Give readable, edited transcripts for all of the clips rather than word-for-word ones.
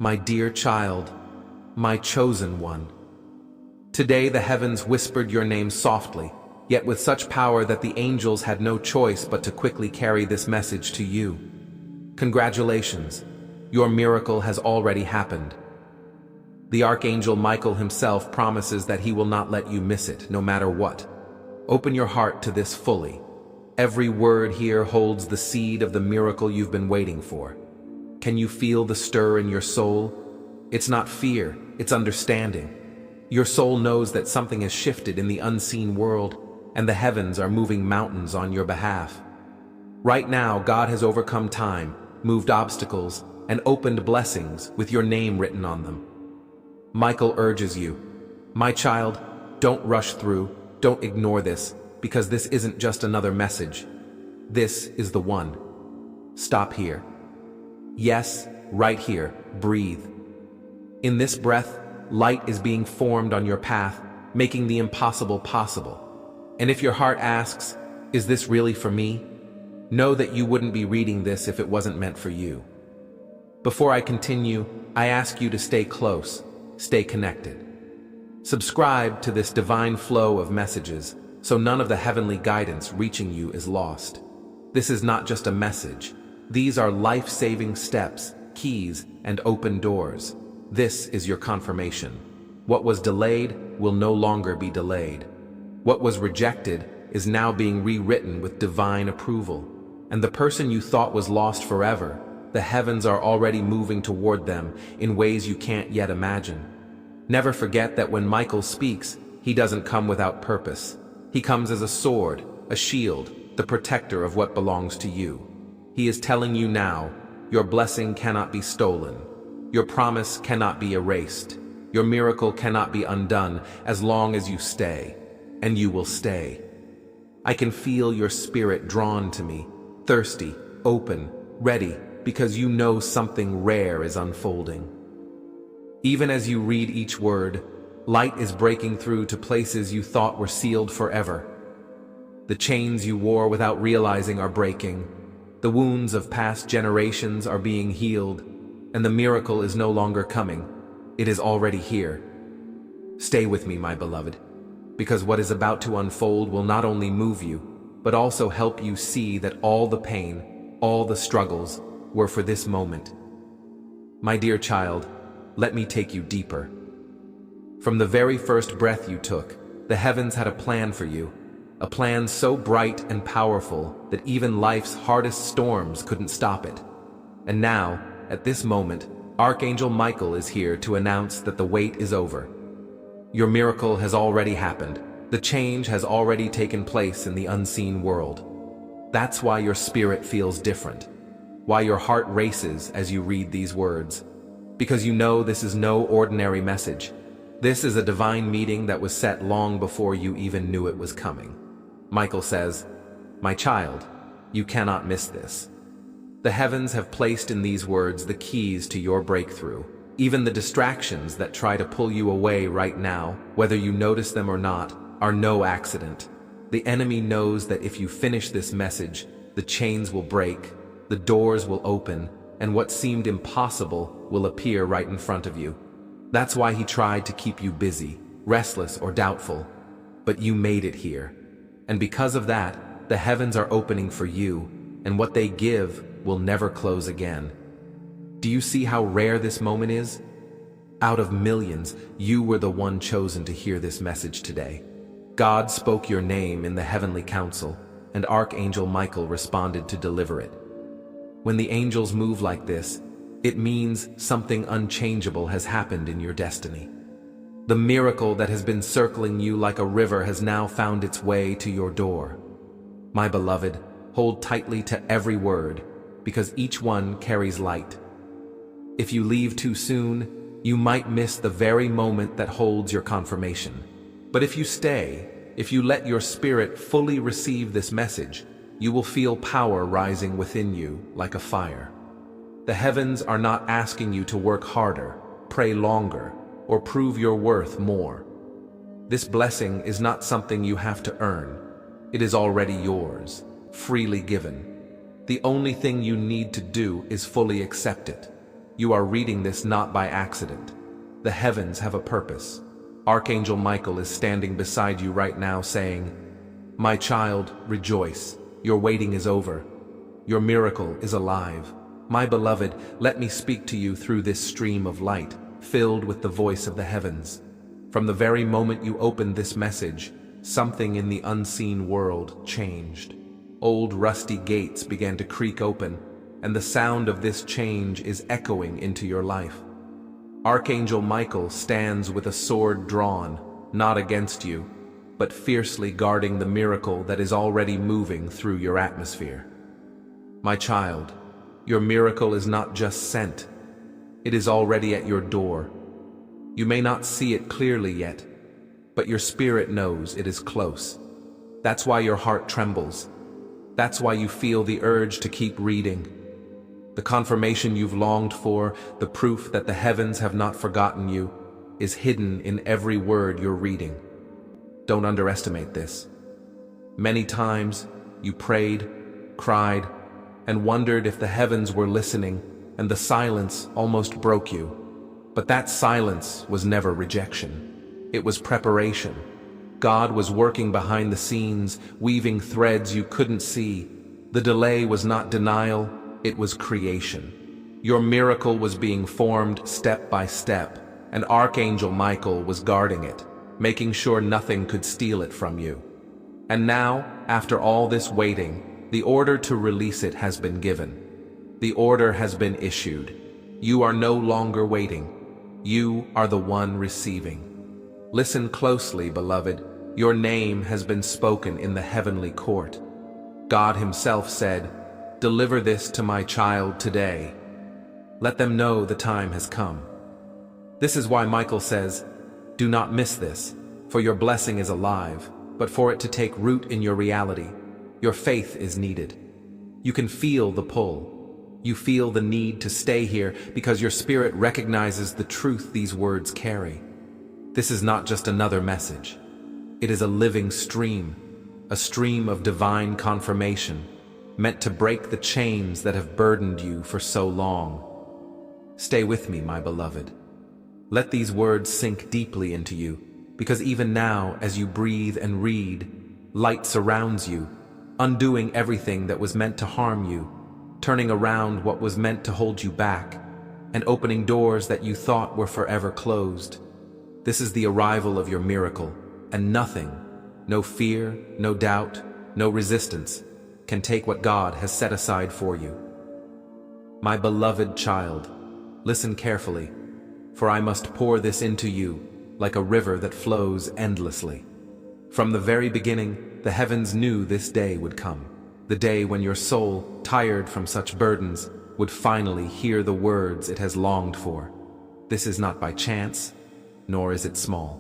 My dear child, my chosen one. Today the heavens whispered your name softly, yet with such power that the angels had no choice but to quickly carry this message to you. Congratulations, your miracle has already happened. The Archangel Michael himself promises that he will not let you miss it, no matter what. Open your heart to this fully. Every word here holds the seed of the miracle you've been waiting for. Can you feel the stir in your soul? It's not fear, it's understanding. Your soul knows that something has shifted in the unseen world, and the heavens are moving mountains on your behalf. Right now, God has overcome time, moved obstacles, and opened blessings with your name written on them. Michael urges you, my child, don't rush through, don't ignore this, because this isn't just another message. This is the one. Stop here. Yes, right here, breathe. In this breath, light is being formed on your path, making the impossible possible. And if your heart asks, is this really for me? Know that you wouldn't be reading this if it wasn't meant for you. Before I continue, I ask you to stay close, stay connected. Subscribe to this divine flow of messages so none of the heavenly guidance reaching you is lost. This is not just a message. These are life-saving steps, keys, and open doors. This is your confirmation. What was delayed will no longer be delayed. What was rejected is now being rewritten with divine approval. And the person you thought was lost forever, the heavens are already moving toward them in ways you can't yet imagine. Never forget that when Michael speaks, he doesn't come without purpose. He comes as a sword, a shield, the protector of what belongs to you. He is telling you now, your blessing cannot be stolen. Your promise cannot be erased. Your miracle cannot be undone as long as you stay, and you will stay. I can feel your spirit drawn to me, thirsty, open, ready, because you know something rare is unfolding. Even as you read each word, light is breaking through to places you thought were sealed forever. The chains you wore without realizing are breaking. The wounds of past generations are being healed, and the miracle is no longer coming. It is already here. Stay with me, my beloved, because what is about to unfold will not only move you, but also help you see that all the pain, all the struggles, were for this moment. My dear child, let me take you deeper. From the very first breath you took, the heavens had a plan for you. A plan so bright and powerful that even life's hardest storms couldn't stop it. And now, at this moment, Archangel Michael is here to announce that the wait is over. Your miracle has already happened. The change has already taken place in the unseen world. That's why your spirit feels different. Why your heart races as you read these words. Because you know this is no ordinary message. This is a divine meeting that was set long before you even knew it was coming. Michael says, my child, you cannot miss this. The heavens have placed in these words the keys to your breakthrough. Even the distractions that try to pull you away right now, whether you notice them or not, are no accident. The enemy knows that if you finish this message, the chains will break, the doors will open, and what seemed impossible will appear right in front of you. That's why he tried to keep you busy, restless, or doubtful. But you made it here. And because of that, the heavens are opening for you, and what they give will never close again. Do you see how rare this moment is? Out of millions, you were the one chosen to hear this message today. God spoke your name in the heavenly council, and Archangel Michael responded to deliver it. When the angels move like this, it means something unchangeable has happened in your destiny. The miracle that has been circling you like a river has now found its way to your door. My beloved, hold tightly to every word, because each one carries light. If you leave too soon, you might miss the very moment that holds your confirmation. But if you stay, if you let your spirit fully receive this message, you will feel power rising within you like a fire. The heavens are not asking you to work harder, pray longer, or prove your worth more. This blessing is not something you have to earn. It is already yours, freely given. The only thing you need to do is fully accept it. You are reading this not by accident. The heavens have a purpose. Archangel Michael is standing beside you right now saying, "My child, rejoice. Your waiting is over. Your miracle is alive. My beloved, let me speak to you through this stream of light, filled with the voice of the heavens. From the very moment you opened this message, something in the unseen world changed. Old rusty gates began to creak open, and the sound of this change is echoing into your life. Archangel Michael stands with a sword drawn, not against you, but fiercely guarding the miracle that is already moving through your atmosphere. My child, your miracle is not just sent. It is already at your door. You may not see it clearly yet, but your spirit knows it is close. That's why your heart trembles. That's why you feel the urge to keep reading. The confirmation you've longed for, the proof that the heavens have not forgotten you, is hidden in every word you're reading. Don't underestimate this. Many times you prayed, cried, and wondered if the heavens were listening, and the silence almost broke you. But that silence was never rejection. It was preparation. God was working behind the scenes, weaving threads you couldn't see. The delay was not denial, it was creation. Your miracle was being formed step by step, and Archangel Michael was guarding it, making sure nothing could steal it from you. And now, after all this waiting, the order to release it has been given. The order has been issued. You are no longer waiting. You are the one receiving. Listen closely, beloved. Your name has been spoken in the heavenly court. God himself said, "Deliver this to my child today. Let them know the time has come." This is why Michael says, "Do not miss this, for your blessing is alive, but for it to take root in your reality, your faith is needed." You can feel the pull. You feel the need to stay here because your spirit recognizes the truth these words carry. This is not just another message. It is a living stream, a stream of divine confirmation, meant to break the chains that have burdened you for so long. Stay with me, my beloved. Let these words sink deeply into you, because even now, as you breathe and read, light surrounds you, undoing everything that was meant to harm you, turning around what was meant to hold you back, and opening doors that you thought were forever closed. This is the arrival of your miracle, and nothing, no fear, no doubt, no resistance, can take what God has set aside for you. My beloved child, listen carefully, for I must pour this into you like a river that flows endlessly. From the very beginning, the heavens knew this day would come, the day when your soul, tired from such burdens, would finally hear the words it has longed for. This is not by chance, nor is it small.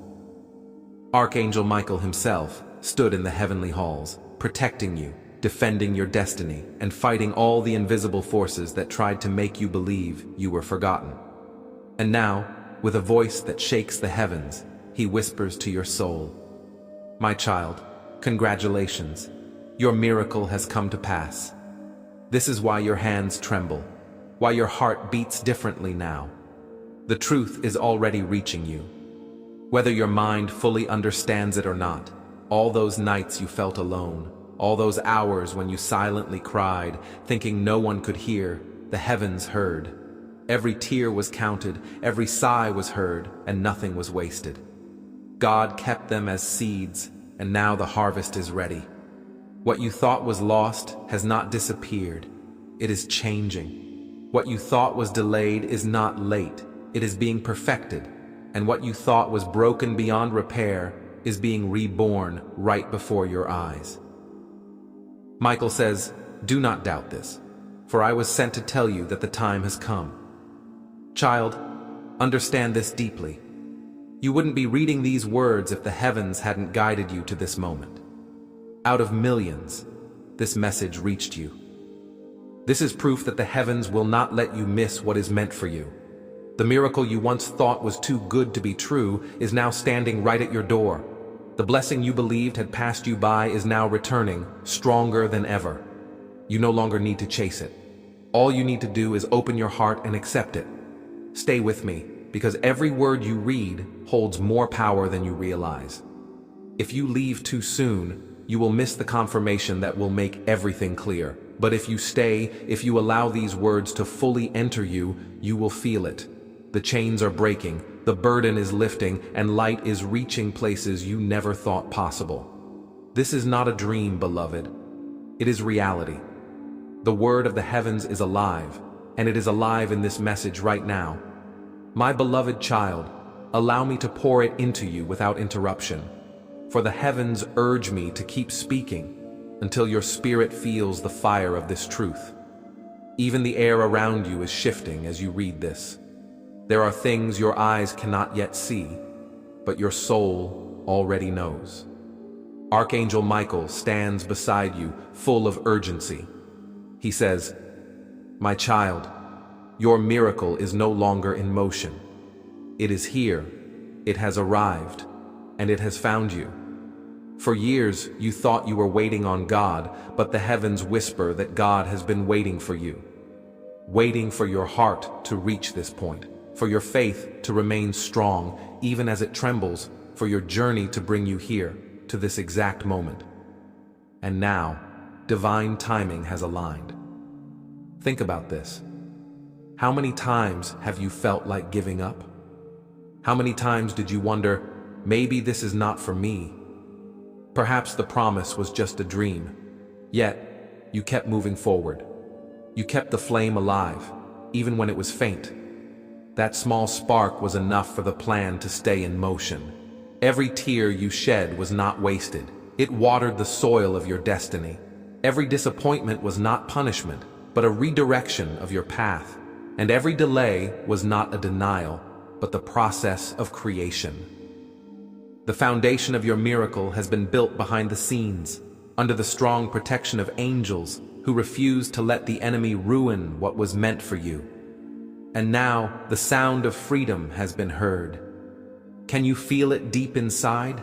Archangel Michael himself stood in the heavenly halls, protecting you, defending your destiny, and fighting all the invisible forces that tried to make you believe you were forgotten. And now, with a voice that shakes the heavens, he whispers to your soul, "My child, congratulations. Your miracle has come to pass." This is why your hands tremble, why your heart beats differently now. The truth is already reaching you. Whether your mind fully understands it or not, all those nights you felt alone, all those hours when you silently cried, thinking no one could hear, the heavens heard. Every tear was counted, every sigh was heard, and nothing was wasted. God kept them as seeds, and now the harvest is ready. What you thought was lost has not disappeared. It is changing. What you thought was delayed is not late. It is being perfected. And what you thought was broken beyond repair is being reborn right before your eyes. Michael says, "Do not doubt this, for I was sent to tell you that the time has come." Child, understand this deeply. You wouldn't be reading these words if the heavens hadn't guided you to this moment. Out of millions, this message reached you. This is proof that the heavens will not let you miss what is meant for you. The miracle you once thought was too good to be true is now standing right at your door. The blessing you believed had passed you by is now returning, stronger than ever. You no longer need to chase it. All you need to do is open your heart and accept it. Stay with me, because every word you read holds more power than you realize. If you leave too soon, you will miss the confirmation that will make everything clear. But if you stay, if you allow these words to fully enter you, you will feel it. The chains are breaking, the burden is lifting, and light is reaching places you never thought possible. This is not a dream, beloved. It is reality. The word of the heavens is alive, and it is alive in this message right now. My beloved child, allow me to pour it into you without interruption. For the heavens urge me to keep speaking until your spirit feels the fire of this truth. Even the air around you is shifting as you read this. There are things your eyes cannot yet see, but your soul already knows. Archangel Michael stands beside you, full of urgency. He says, "My child, your miracle is no longer in motion. It is here, it has arrived, and it has found you. For years, you thought you were waiting on God, but the heavens whisper that God has been waiting for you. Waiting for your heart to reach this point, for your faith to remain strong, even as it trembles, for your journey to bring you here, to this exact moment. And now, divine timing has aligned." Think about this. How many times have you felt like giving up? How many times did you wonder, maybe this is not for me? Perhaps the promise was just a dream, yet you kept moving forward. You kept the flame alive, even when it was faint. That small spark was enough for the plan to stay in motion. Every tear you shed was not wasted. It watered the soil of your destiny. Every disappointment was not punishment, but a redirection of your path. And every delay was not a denial, but the process of creation. The foundation of your miracle has been built behind the scenes, under the strong protection of angels who refuse to let the enemy ruin what was meant for you. And now, the sound of freedom has been heard. Can you feel it deep inside?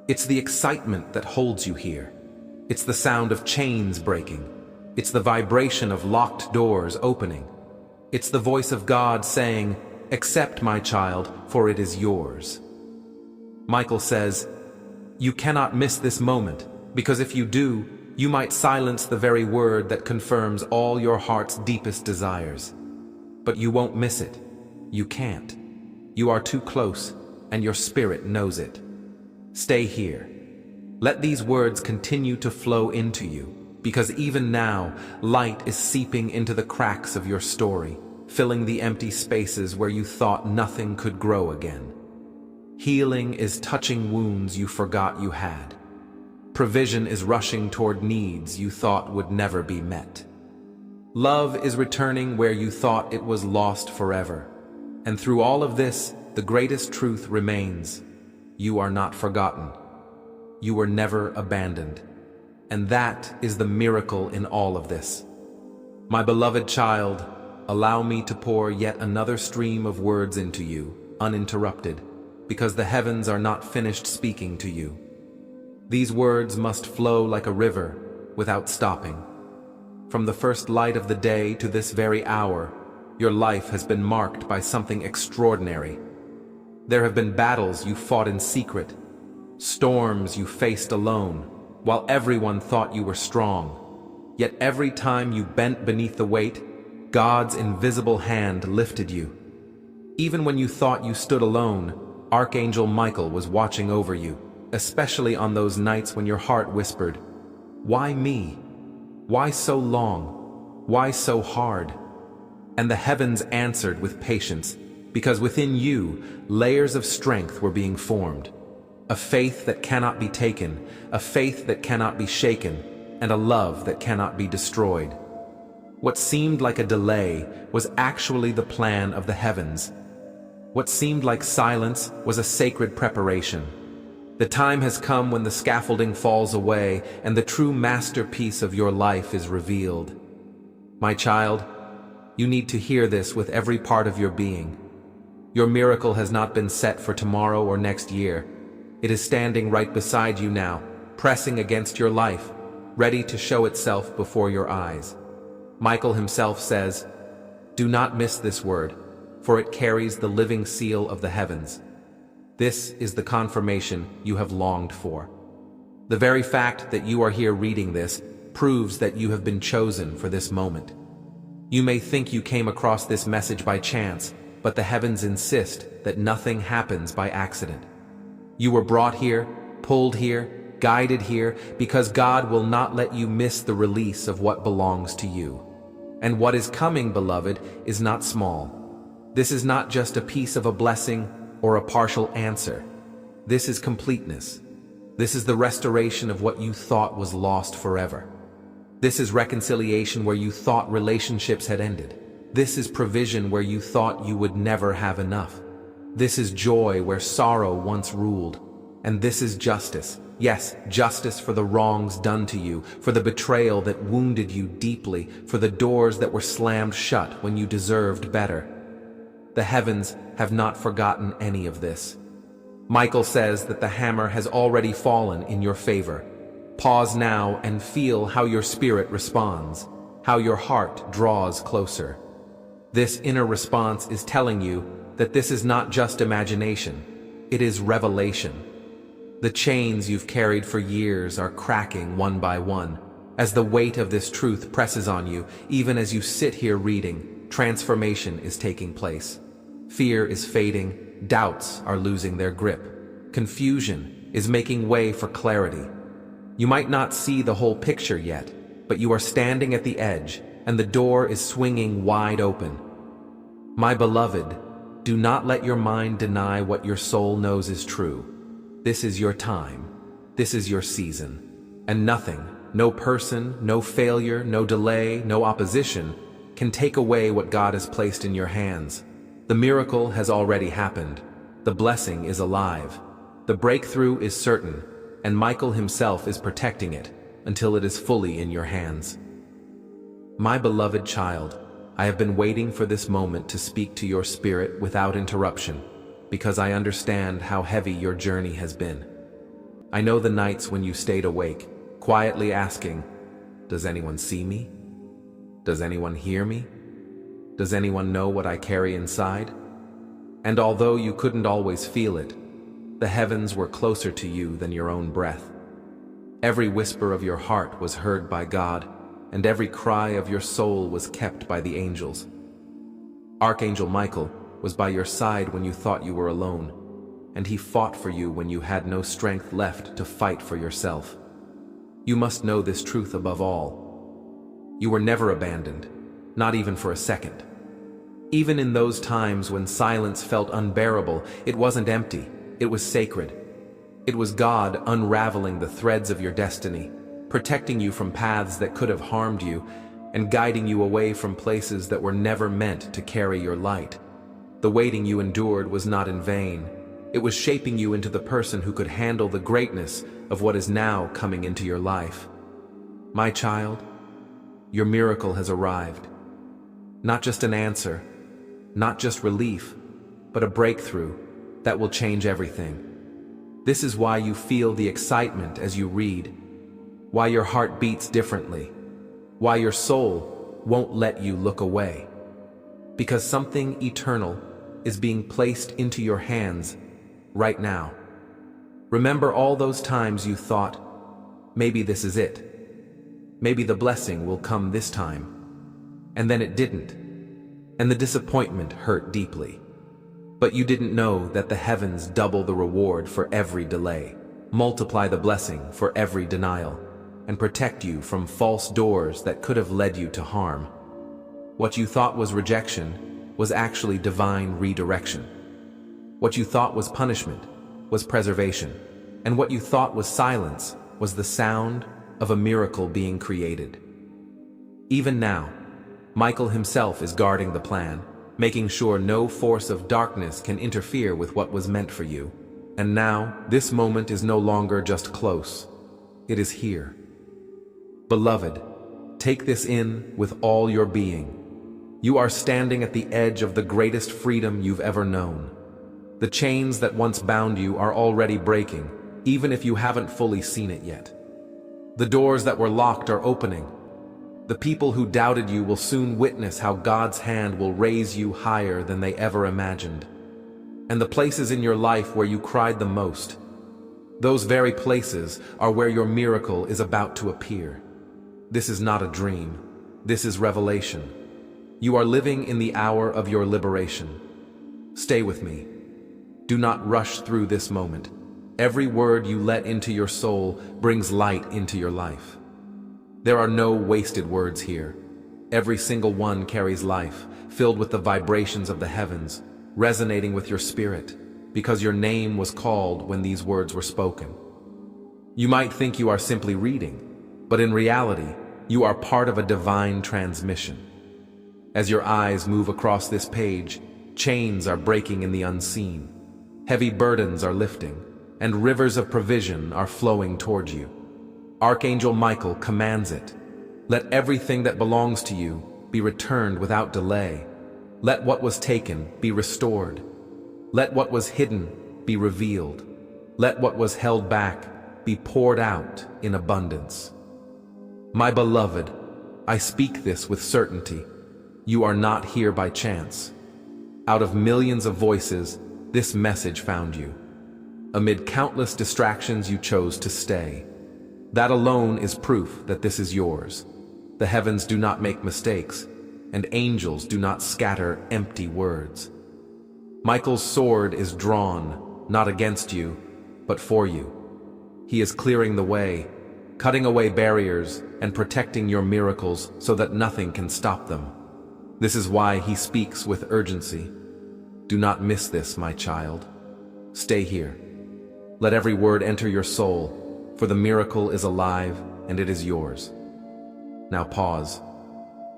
It's the excitement that holds you here. It's the sound of chains breaking. It's the vibration of locked doors opening. It's the voice of God saying, "Accept, my child, for it is yours." Michael says, "You cannot miss this moment, because if you do, you might silence the very word that confirms all your heart's deepest desires. But you won't miss it. You can't. You are too close, and your spirit knows it. Stay here. Let these words continue to flow into you, because even now, light is seeping into the cracks of your story, filling the empty spaces where you thought nothing could grow again. Healing is touching wounds you forgot you had. Provision is rushing toward needs you thought would never be met. Love is returning where you thought it was lost forever. And through all of this, the greatest truth remains. You are not forgotten. You were never abandoned. And that is the miracle in all of this. My beloved child, allow me to pour yet another stream of words into you, uninterrupted, because the heavens are not finished speaking to you. These words must flow like a river, without stopping. From the first light of the day to this very hour, your life has been marked by something extraordinary. There have been battles you fought in secret, storms you faced alone, while everyone thought you were strong. Yet every time you bent beneath the weight, God's invisible hand lifted you. Even when you thought you stood alone, Archangel Michael was watching over you, especially on those nights when your heart whispered, "Why me? Why so long? Why so hard?" And the heavens answered with patience, because within you, layers of strength were being formed. A faith that cannot be taken, a faith that cannot be shaken, and a love that cannot be destroyed. What seemed like a delay was actually the plan of the heavens. What seemed like silence was a sacred preparation. The time has come when the scaffolding falls away and the true masterpiece of your life is revealed. My child, you need to hear this with every part of your being. Your miracle has not been set for tomorrow or next year. It is standing right beside you now, pressing against your life, ready to show itself before your eyes. Michael himself says, "Do not miss this word, for it carries the living seal of the heavens. This is the confirmation you have longed for. The very fact that you are here reading this proves that you have been chosen for this moment. You may think you came across this message by chance, but the heavens insist that nothing happens by accident. You were brought here, pulled here, guided here, because God will not let you miss the release of what belongs to you. And what is coming, beloved, is not small. This is not just a piece of a blessing or a partial answer. This is completeness. This is the restoration of what you thought was lost forever. This is reconciliation where you thought relationships had ended. This is provision where you thought you would never have enough. This is joy where sorrow once ruled. And this is justice. Yes, justice for the wrongs done to you, for the betrayal that wounded you deeply, for the doors that were slammed shut when you deserved better. The heavens have not forgotten any of this. Michael says that the hammer has already fallen in your favor. Pause now and feel how your spirit responds, how your heart draws closer. This inner response is telling you that this is not just imagination, it is revelation. The chains you've carried for years are cracking one by one. As the weight of this truth presses on you, even as you sit here reading, transformation is taking place. Fear is fading, doubts are losing their grip. Confusion is making way for clarity. You might not see the whole picture yet, but you are standing at the edge, and the door is swinging wide open. My beloved, do not let your mind deny what your soul knows is true. This is your time. This is your season. And nothing, no person, no failure, no delay, no opposition, can take away what God has placed in your hands. The miracle has already happened. The blessing is alive. The breakthrough is certain, and Michael himself is protecting it until it is fully in your hands. My beloved child, I have been waiting for this moment to speak to your spirit without interruption, because I understand how heavy your journey has been. I know the nights when you stayed awake, quietly asking, does anyone see me? Does anyone hear me? Does anyone know what I carry inside? And although you couldn't always feel it, the heavens were closer to you than your own breath. Every whisper of your heart was heard by God, and every cry of your soul was kept by the angels. Archangel Michael was by your side when you thought you were alone, and he fought for you when you had no strength left to fight for yourself. You must know this truth above all. You were never abandoned, not even for a second. Even in those times when silence felt unbearable, it wasn't empty, it was sacred. It was God unraveling the threads of your destiny, protecting you from paths that could have harmed you, and guiding you away from places that were never meant to carry your light. The waiting you endured was not in vain. It was shaping you into the person who could handle the greatness of what is now coming into your life. My child, your miracle has arrived. Not just an answer, not just relief, but a breakthrough that will change everything. This is why you feel the excitement as you read, why your heart beats differently, why your soul won't let you look away. Because something eternal is being placed into your hands right now. Remember all those times you thought, maybe this is it. Maybe the blessing will come this time. And then it didn't. And the disappointment hurt deeply. But you didn't know that the heavens double the reward for every delay, multiply the blessing for every denial, and protect you from false doors that could have led you to harm. What you thought was rejection was actually divine redirection. What you thought was punishment was preservation, and what you thought was silence was the sound of a miracle being created. Even now, Michael himself is guarding the plan, making sure no force of darkness can interfere with what was meant for you. And now, this moment is no longer just close. It is here. Beloved, take this in with all your being. You are standing at the edge of the greatest freedom you've ever known. The chains that once bound you are already breaking, even if you haven't fully seen it yet. The doors that were locked are opening. The people who doubted you will soon witness how God's hand will raise you higher than they ever imagined. And the places in your life where you cried the most, those very places are where your miracle is about to appear. This is not a dream. This is revelation. You are living in the hour of your liberation. Stay with me. Do not rush through this moment. Every word you let into your soul brings light into your life. There are no wasted words here. Every single one carries life, filled with the vibrations of the heavens, resonating with your spirit, because your name was called when these words were spoken. You might think you are simply reading, but in reality, you are part of a divine transmission. As your eyes move across this page, chains are breaking in the unseen. Heavy burdens are lifting, and rivers of provision are flowing toward you. Archangel Michael commands it. Let everything that belongs to you be returned without delay. Let what was taken be restored. Let what was hidden be revealed. Let what was held back be poured out in abundance. My beloved, I speak this with certainty. You are not here by chance. Out of millions of voices, this message found you. Amid countless distractions, you chose to stay. That alone is proof that this is yours. The heavens do not make mistakes, and angels do not scatter empty words. Michael's sword is drawn, not against you, but for you. He is clearing the way, cutting away barriers, and protecting your miracles so that nothing can stop them. This is why he speaks with urgency. Do not miss this, my child. Stay here. Let every word enter your soul, for the miracle is alive and it is yours. Now pause.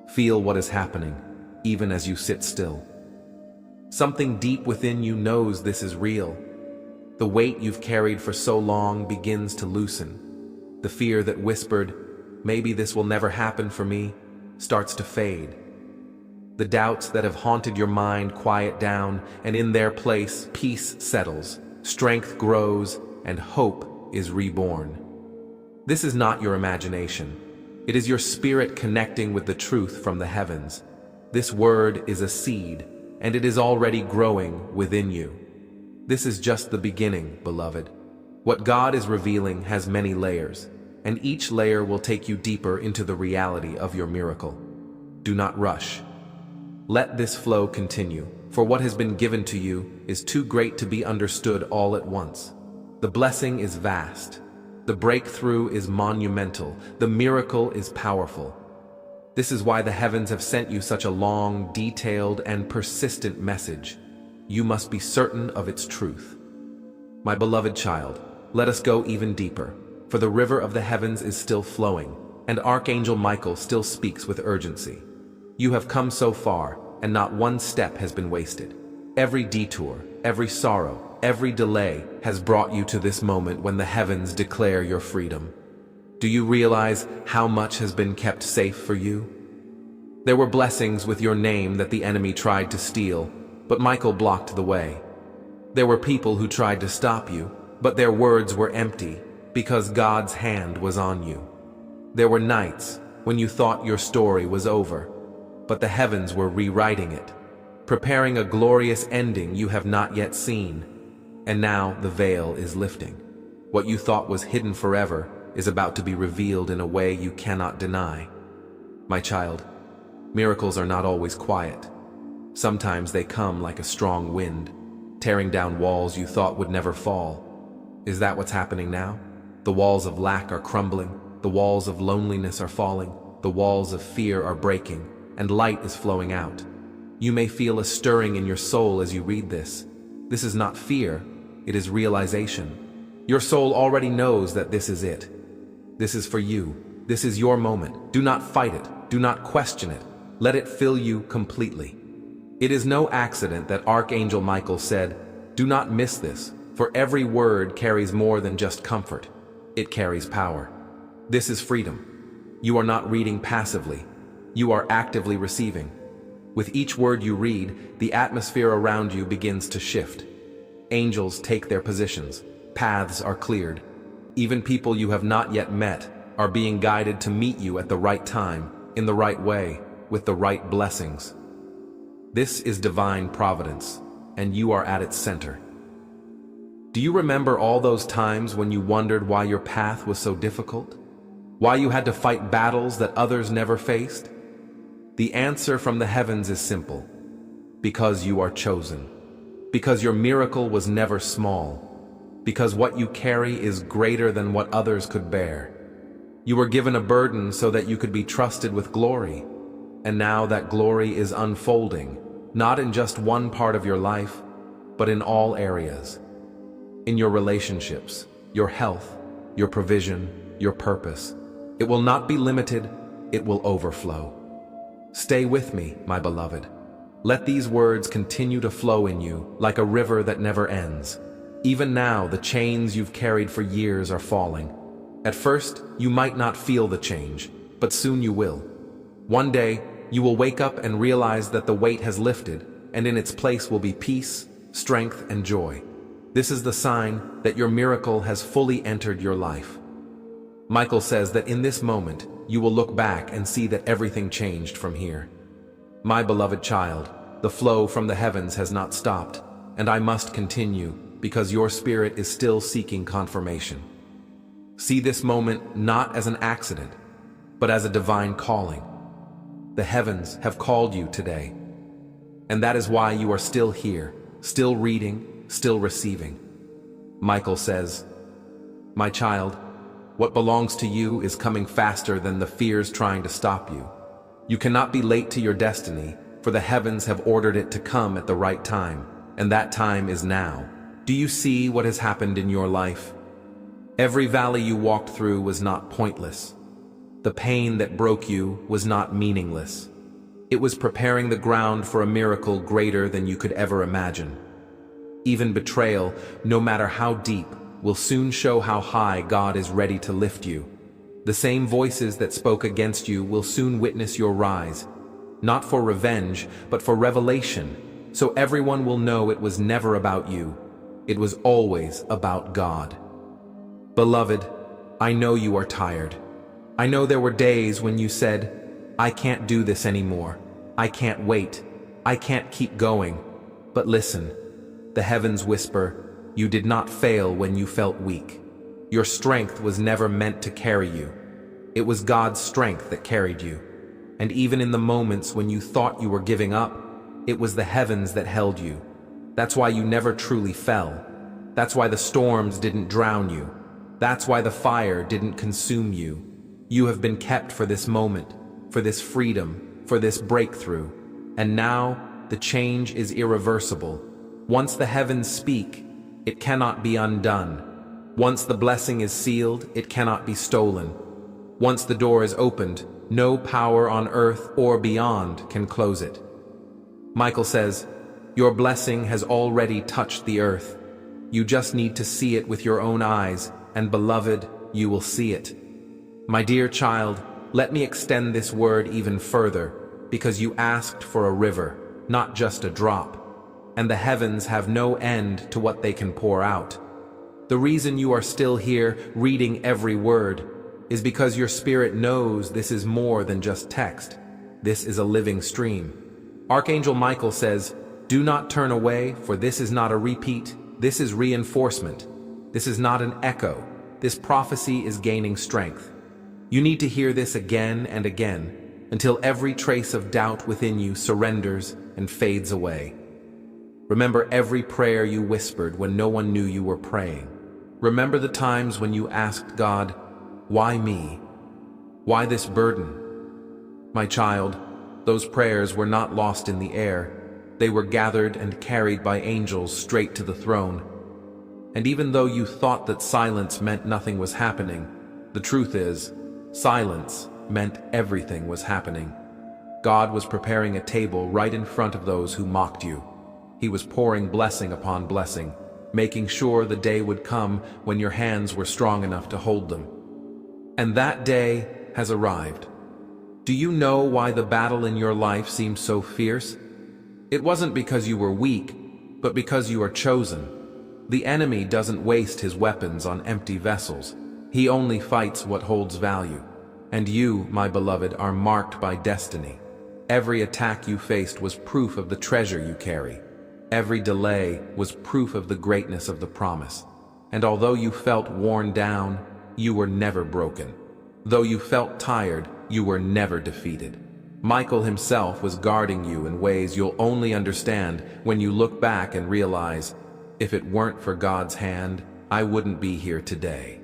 Feel what is happening, even as you sit still. Something deep within you knows this is real. The weight you've carried for so long begins to loosen. The fear that whispered, "Maybe this will never happen for me," starts to fade. The doubts that have haunted your mind quiet down, and in their place, peace settles, strength grows, and hope is reborn. This is not your imagination. It is your spirit connecting with the truth from the heavens. This word is a seed, and it is already growing within you. This is just the beginning, beloved. What God is revealing has many layers, and each layer will take you deeper into the reality of your miracle. Do not rush. Let this flow continue, for what has been given to you is too great to be understood all at once. The blessing is vast. The breakthrough is monumental. The miracle is powerful. This is why the heavens have sent you such a long, detailed, and persistent message. You must be certain of its truth. My beloved child, let us go even deeper, for the river of the heavens is still flowing, and Archangel Michael still speaks with urgency. You have come so far, and not one step has been wasted. Every detour, every sorrow, every delay has brought you to this moment when the heavens declare your freedom. Do you realize how much has been kept safe for you? There were blessings with your name that the enemy tried to steal, but Michael blocked the way. There were people who tried to stop you, but their words were empty because God's hand was on you. There were nights when you thought your story was over, but the heavens were rewriting it, preparing a glorious ending you have not yet seen. And now the veil is lifting. What you thought was hidden forever is about to be revealed in a way you cannot deny. My child, miracles are not always quiet. Sometimes they come like a strong wind, tearing down walls you thought would never fall. Is that what's happening now? The walls of lack are crumbling, the walls of loneliness are falling, the walls of fear are breaking, and light is flowing out. You may feel a stirring in your soul as you read this. This is not fear, it is realization. Your soul already knows that this is it. This is for you. This is your moment. Do not fight it. Do not question it. Let it fill you completely. It is no accident that Archangel Michael said, "Do not miss this, for every word carries more than just comfort. It carries power." This is freedom. You are not reading passively. You are actively receiving. With each word you read, the atmosphere around you begins to shift. Angels take their positions. Paths are cleared. Even people you have not yet met are being guided to meet you at the right time, in the right way, with the right blessings. This is divine providence, and you are at its center. Do you remember all those times when you wondered why your path was so difficult? Why you had to fight battles that others never faced? The answer from the heavens is simple. Because you are chosen. Because your miracle was never small. Because what you carry is greater than what others could bear. You were given a burden so that you could be trusted with glory. And now that glory is unfolding, not in just one part of your life, but in all areas. In your relationships, your health, your provision, your purpose. It will not be limited, it will overflow. Stay with me, my beloved. Let these words continue to flow in you like a river that never ends. Even now, the chains you've carried for years are falling. At first, you might not feel the change, but soon you will. One day, you will wake up and realize that the weight has lifted, and in its place will be peace, strength, and joy. This is the sign that your miracle has fully entered your life. Michael says that in this moment, you will look back and see that everything changed from here. My beloved child, the flow from the heavens has not stopped, and I must continue because your spirit is still seeking confirmation. See this moment not as an accident, but as a divine calling. The heavens have called you today, and that is why you are still here, still reading, still receiving. Michael says, my child, what belongs to you is coming faster than the fears trying to stop you. You cannot be late to your destiny, for the heavens have ordered it to come at the right time, and that time is now. Do you see what has happened in your life? Every valley you walked through was not pointless. The pain that broke you was not meaningless. It was preparing the ground for a miracle greater than you could ever imagine. Even betrayal, no matter how deep, will soon show how high God is ready to lift you. The same voices that spoke against you will soon witness your rise, not for revenge, but for revelation, so everyone will know it was never about you. It was always about God. Beloved, I know you are tired. I know there were days when you said, I can't do this anymore. I can't wait. I can't keep going. But listen, the heavens whisper, you did not fail when you felt weak. Your strength was never meant to carry you. It was God's strength that carried you. And even in the moments when you thought you were giving up, it was the heavens that held you. That's why you never truly fell. That's why the storms didn't drown you. That's why the fire didn't consume you. You have been kept for this moment, for this freedom, for this breakthrough. And now, the change is irreversible. Once the heavens speak, it cannot be undone. Once the blessing is sealed, it cannot be stolen. Once the door is opened, no power on earth or beyond can close it. Michael says, your blessing has already touched the earth. You just need to see it with your own eyes, and beloved, you will see it. My dear child, let me extend this word even further, because you asked for a river, not just a drop. And the heavens have no end to what they can pour out. The reason you are still here, reading every word, is because your spirit knows this is more than just text. This is a living stream. Archangel Michael says, do not turn away, for this is not a repeat, this is reinforcement. This is not an echo. This prophecy is gaining strength. You need to hear this again and again, until every trace of doubt within you surrenders and fades away. Remember every prayer you whispered when no one knew you were praying. Remember the times when you asked God, why me? Why this burden? My child, those prayers were not lost in the air. They were gathered and carried by angels straight to the throne. And even though you thought that silence meant nothing was happening, the truth is, silence meant everything was happening. God was preparing a table right in front of those who mocked you. He was pouring blessing upon blessing, making sure the day would come when your hands were strong enough to hold them. And that day has arrived. Do you know why the battle in your life seems so fierce? It wasn't because you were weak, but because you are chosen. The enemy doesn't waste his weapons on empty vessels. He only fights what holds value. And you, my beloved, are marked by destiny. Every attack you faced was proof of the treasure you carry. Every delay was proof of the greatness of the promise. And although you felt worn down, you were never broken. Though you felt tired, you were never defeated. Michael himself was guarding you in ways you'll only understand when you look back and realize, if it weren't for God's hand, I wouldn't be here today.